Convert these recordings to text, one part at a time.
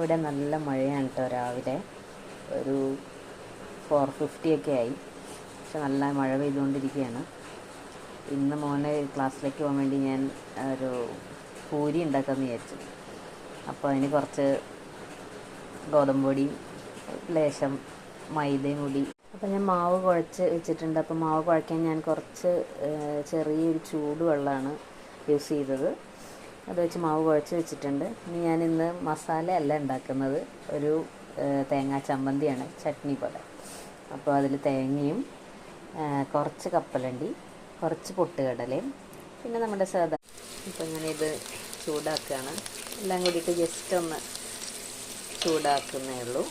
ഇന്നിവിടെ നല്ല മഴയാണ് കേട്ടോ. രാവിലെ ഒരു 4:50 ഒക്കെ ആയി. പക്ഷെ നല്ല മഴ പെയ്തുകൊണ്ടിരിക്കുകയാണ്. ഇന്ന് മോനെ ക്ലാസ്സിലേക്ക് പോകാൻ വേണ്ടി ഞാൻ ഒരു പൂരി ഉണ്ടാക്കാമെന്ന് വിചാരിച്ചു. അപ്പോൾ അതിന് കുറച്ച് ഗോതമ്പ് പൊടിയും ലേശം മൈദയും കൂടി. അപ്പോൾ ഞാൻ മാവ് കുഴച്ച് വെച്ചിട്ടുണ്ട്. അപ്പോൾ മാവ് കുഴയ്ക്കാൻ ഞാൻ കുറച്ച് ചെറിയൊരു ചൂടുവെള്ളമാണ് യൂസ് ചെയ്തത്. അത് വെച്ച് മാവ് കുഴച്ച് വെച്ചിട്ടുണ്ട്. ഇനി ഞാനിന്ന് മസാല അല്ല ഉണ്ടാക്കുന്നത്, ഒരു തേങ്ങാ ചമ്മന്തിയാണ്, ചട്നി പോലെ. അപ്പോൾ അതിൽ തേങ്ങയും കുറച്ച് കപ്പലണ്ടി, കുറച്ച് പൊട്ടുകടലയും, പിന്നെ നമ്മുടെ സാധാ. ഇപ്പോൾ ഞാനിത് ചൂടാക്കുകയാണ്. എല്ലാം കൂടിയിട്ട് ജസ്റ്റ് ഒന്ന് ചൂടാക്കുന്നേ ഉള്ളൂ.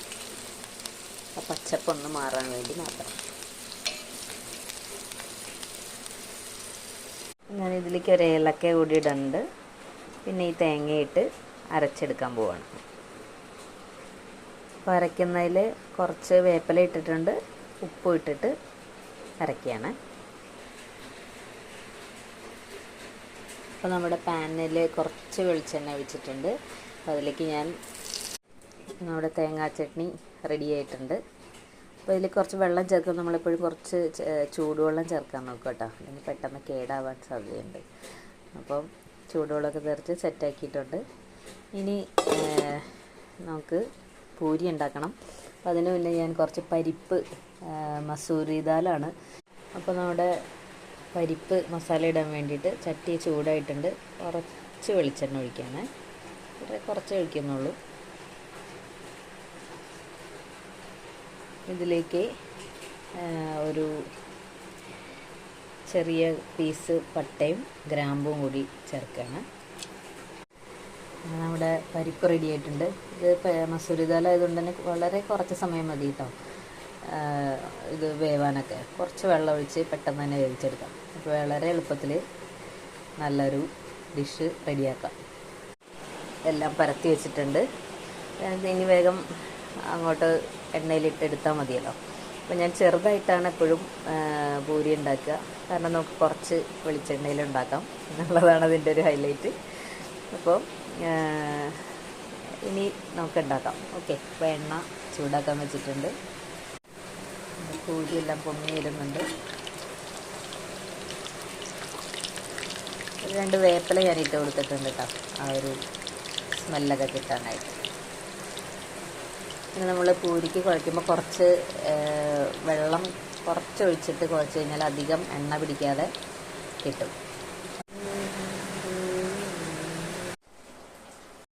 ആ പച്ചപ്പൊന്ന് മാറാൻ വേണ്ടി മാത്രം. ഞാനിതിലേക്ക് ഒരു ഏലക്ക കൂടി ഇടുന്നുണ്ട്. പിന്നെ ഈ തേങ്ങയിട്ട് അരച്ചെടുക്കാൻ പോവാണ്. അപ്പോൾ അരയ്ക്കുന്നതിൽ കുറച്ച് വേപ്പില ഇട്ടിട്ടുണ്ട്, ഉപ്പ് ഇട്ടിട്ട് അരയ്ക്കുകയാണ്. അപ്പോൾ നമ്മുടെ പാനിൽ കുറച്ച് വെളിച്ചെണ്ണ ഒഴിച്ചിട്ടുണ്ട്. അപ്പോൾ അതിലേക്ക് ഞാൻ നമ്മുടെ തേങ്ങാ ചട്നി റെഡി ആയിട്ടുണ്ട്. അപ്പോൾ ഇതിൽ കുറച്ച് വെള്ളം ചേർക്കും. നമ്മളെപ്പോഴും കുറച്ച് ചൂടുവെള്ളം ചേർക്കാൻ നോക്കുക കേട്ടോ, അല്ലെങ്കിൽ പെട്ടെന്ന് കേടാവാൻ സാധ്യതയുണ്ട്. അപ്പം ചൂടുവെള്ളമൊക്കെ ചേർത്ത് സെറ്റാക്കിയിട്ടുണ്ട്. ഇനി നമുക്ക് പൂരി ഉണ്ടാക്കണം. അപ്പോൾ അതിന് മുന്നേ ഞാൻ കുറച്ച് പരിപ്പ്, മസൂരി ദാലാണ്. അപ്പോൾ നമ്മുടെ പരിപ്പ് മസാല ഇടാൻ വേണ്ടിയിട്ട് ചട്ടി ചൂടായിട്ടുണ്ട്. കുറച്ച് വെളിച്ചെണ്ണ ഒഴിക്കുകയാണ്. കുറച്ച് ഒഴിക്കുന്നുള്ളൂ. ഇതിലേക്ക് ഒരു ചെറിയ പീസ് പട്ടയും ഗ്രാമ്പും കൂടി ചേർക്കുകയാണ്. നമ്മുടെ പരിപ്പ് റെഡി ആയിട്ടുണ്ട്. ഇത് മസൂരി ദാൽ ആയതുകൊണ്ട് തന്നെ വളരെ കുറച്ച് സമയം മതി കേട്ടോ ഇത് വേവാനൊക്കെ. കുറച്ച് വെള്ളം ഒഴിച്ച് പെട്ടെന്ന് തന്നെ വേവിച്ചെടുക്കാം. അപ്പോൾ വളരെ എളുപ്പത്തിൽ നല്ലൊരു ഡിഷ് റെഡിയാക്കാം. എല്ലാം പരത്തി വെച്ചിട്ടുണ്ട്. ഇനി വേഗം അങ്ങോട്ട് എണ്ണയിലിട്ട് എടുത്താൽ മതിയല്ലോ. അപ്പോൾ ഞാൻ ചെറുതായിട്ടാണ് എപ്പോഴും പൂരി ഉണ്ടാക്കുക. കാരണം നമുക്ക് കുറച്ച് വെളിച്ചെണ്ണയിൽ ഉണ്ടാക്കാം എന്നുള്ളതാണ് അതിൻ്റെ ഒരു ഹൈലൈറ്റ്. അപ്പോൾ ഇനി നമുക്ക് ഉണ്ടാക്കാം. ഓക്കെ, അപ്പോൾ എണ്ണ ചൂടാക്കാൻ വെച്ചിട്ടുണ്ട്. പൂരിയെല്ലാം പൊങ്ങി വരുന്നുണ്ട്. 2 വേപ്പില ഞാൻ ഇട്ട് കൊടുത്തിട്ടുണ്ട് കേട്ടോ, ആ ഒരു സ്മെല്ലൊക്കെ കിട്ടാനായിട്ട്. പിന്നെ നമ്മൾ പൂരിക്ക് കുഴയ്ക്കുമ്പോൾ കുറച്ച് വെള്ളം കുറച്ച് ഒഴിച്ചിട്ട് കുഴച്ച് കഴിഞ്ഞാൽ അധികം എണ്ണ പിടിക്കാതെ കിട്ടും.